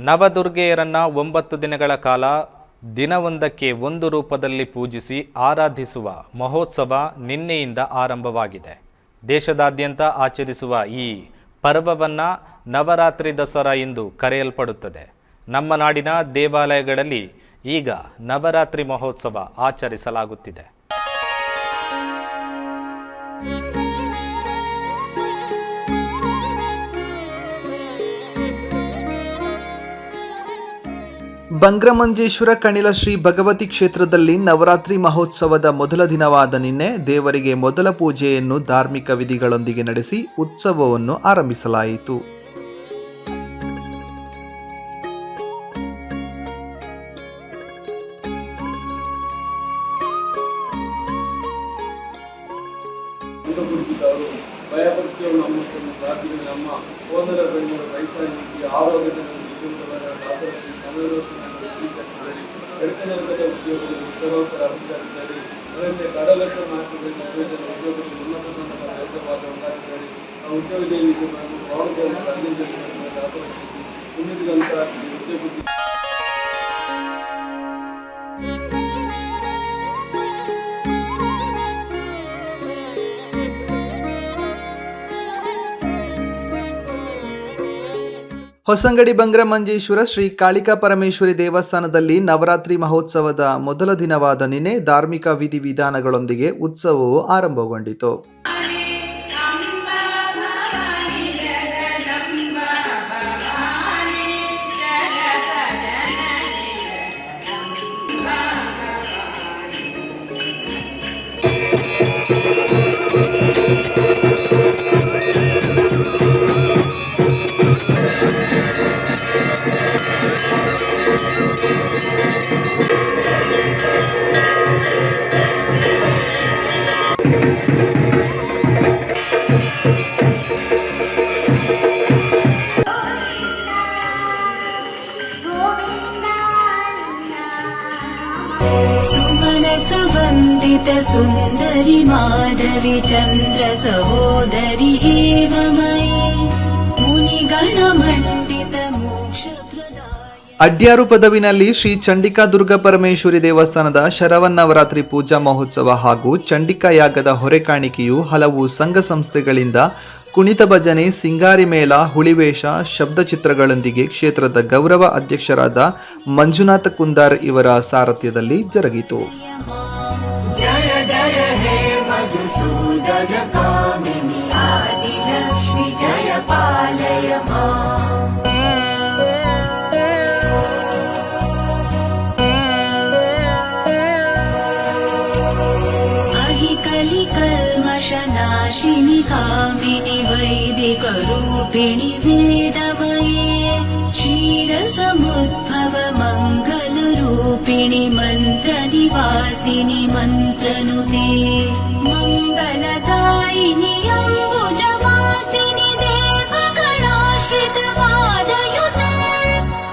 ನವದುರ್ಗೆಯರನ್ನು 9 ದಿನಗಳ ಕಾಲ ದಿನವೊಂದಕ್ಕೆ ಒಂದು ರೂಪದಲ್ಲಿ ಪೂಜಿಸಿ ಆರಾಧಿಸುವ ಮಹೋತ್ಸವ ನಿನ್ನೆಯಿಂದ ಆರಂಭವಾಗಿದೆ. ದೇಶದಾದ್ಯಂತ ಆಚರಿಸುವ ಈ ಪರ್ವವನ್ನು ನವರಾತ್ರಿ ದಸರಾ ಎಂದು ಕರೆಯಲ್ಪಡುತ್ತದೆ. ನಮ್ಮ ನಾಡಿನ ದೇವಾಲಯಗಳಲ್ಲಿ ಈಗ ನವರಾತ್ರಿ ಮಹೋತ್ಸವ ಆಚರಿಸಲಾಗುತ್ತಿದೆ. ಬಂಗ್ರಮಂಜೇಶ್ವರ ಕಣಿಲ ಶ್ರೀ ಭಗವತಿ ಕ್ಷೇತ್ರದಲ್ಲಿ ನವರಾತ್ರಿ ಮಹೋತ್ಸವದ ಮೊದಲ ದಿನವಾದ ನಿನ್ನೆ ದೇವರಿಗೆ ಮೊದಲ ಪೂಜೆಯನ್ನು ಧಾರ್ಮಿಕ ವಿಧಿಗಳೊಂದಿಗೆ ನಡೆಸಿ ಉತ್ಸವವನ್ನು ಆರಂಭಿಸಲಾಯಿತು. ಹೊಸಂಗಡಿ ಬಂಗ್ರಮಂಜೇಶ್ವರ ಶ್ರೀ ಕಾಳಿಕಾ ಪರಮೇಶ್ವರಿ ದೇವಸ್ಥಾನದಲ್ಲಿ ನವರಾತ್ರಿ ಮಹೋತ್ಸವದ ಮೊದಲ ದಿನವಾದ ನಿನ್ನೆ ಧಾರ್ಮಿಕ ವಿಧಿವಿಧಾನಗಳೊಂದಿಗೆ ಉತ್ಸವವು ಆರಂಭಗೊಂಡಿತು. सुमनसवन्दित सुन्दरि माधवी चन्द्र सहोदरि हेममयी मुनिगणमण्डित मोक्षप्रदाय. ಅಡ್ಯಾರು ಪದವಿನಲ್ಲಿ ಶ್ರೀ ಚಂಡಿಕಾ ದುರ್ಗಾ ಪರಮೇಶ್ವರಿ ದೇವಸ್ಥಾನದ ಶರವನ್ನವರಾತ್ರಿ ಪೂಜಾ ಮಹೋತ್ಸವ ಹಾಗೂ ಚಂಡಿಕಾ ಯಾಗದ ಹೊರೆಕಾಣಿಕೆಯು ಹಲವು ಸಂಘ ಸಂಸ್ಥೆಗಳಿಂದ ಕುಣಿತ ಭಜನೆ, ಸಿಂಗಾರಿ ಮೇಳ, ಹುಳಿವೇಷ, ಶಬ್ದ ಚಿತ್ರಗಳೊಂದಿಗೆ ಕ್ಷೇತ್ರದ ಗೌರವ ಅಧ್ಯಕ್ಷರಾದ ಮಂಜುನಾಥ ಕುಂದಾರ್ ಇವರ ಸಾರಥ್ಯದಲ್ಲಿ ಜರುಗಿತು. ಜಯ ಜಯ ಹೇ ಮಧುಸೂದನ ಕಾಮಿನಿ ಆದಿಲಕ್ಷ್ಮಿ ಜಯ ಪಾಲಯ कल्मषनाशिनि कामिनि वैदिकरूपिणि वेदमये क्षीरसमुद्भव मङ्गलरूपिणि मन्त्रनिवासिनि मन्त्रनुते मङ्गलदायिनि अम्बुजवासिनि देवगणाश्रितपादयुते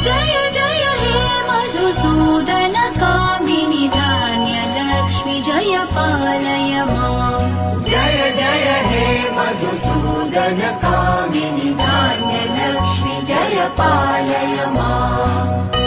जय जय हे मधुसूदन कामिनि धान्यलक्ष्मि जय पालय माम्. जय जय हे मधुसूदन कामिनि धान्यलक्ष्मि जय पालय माम्.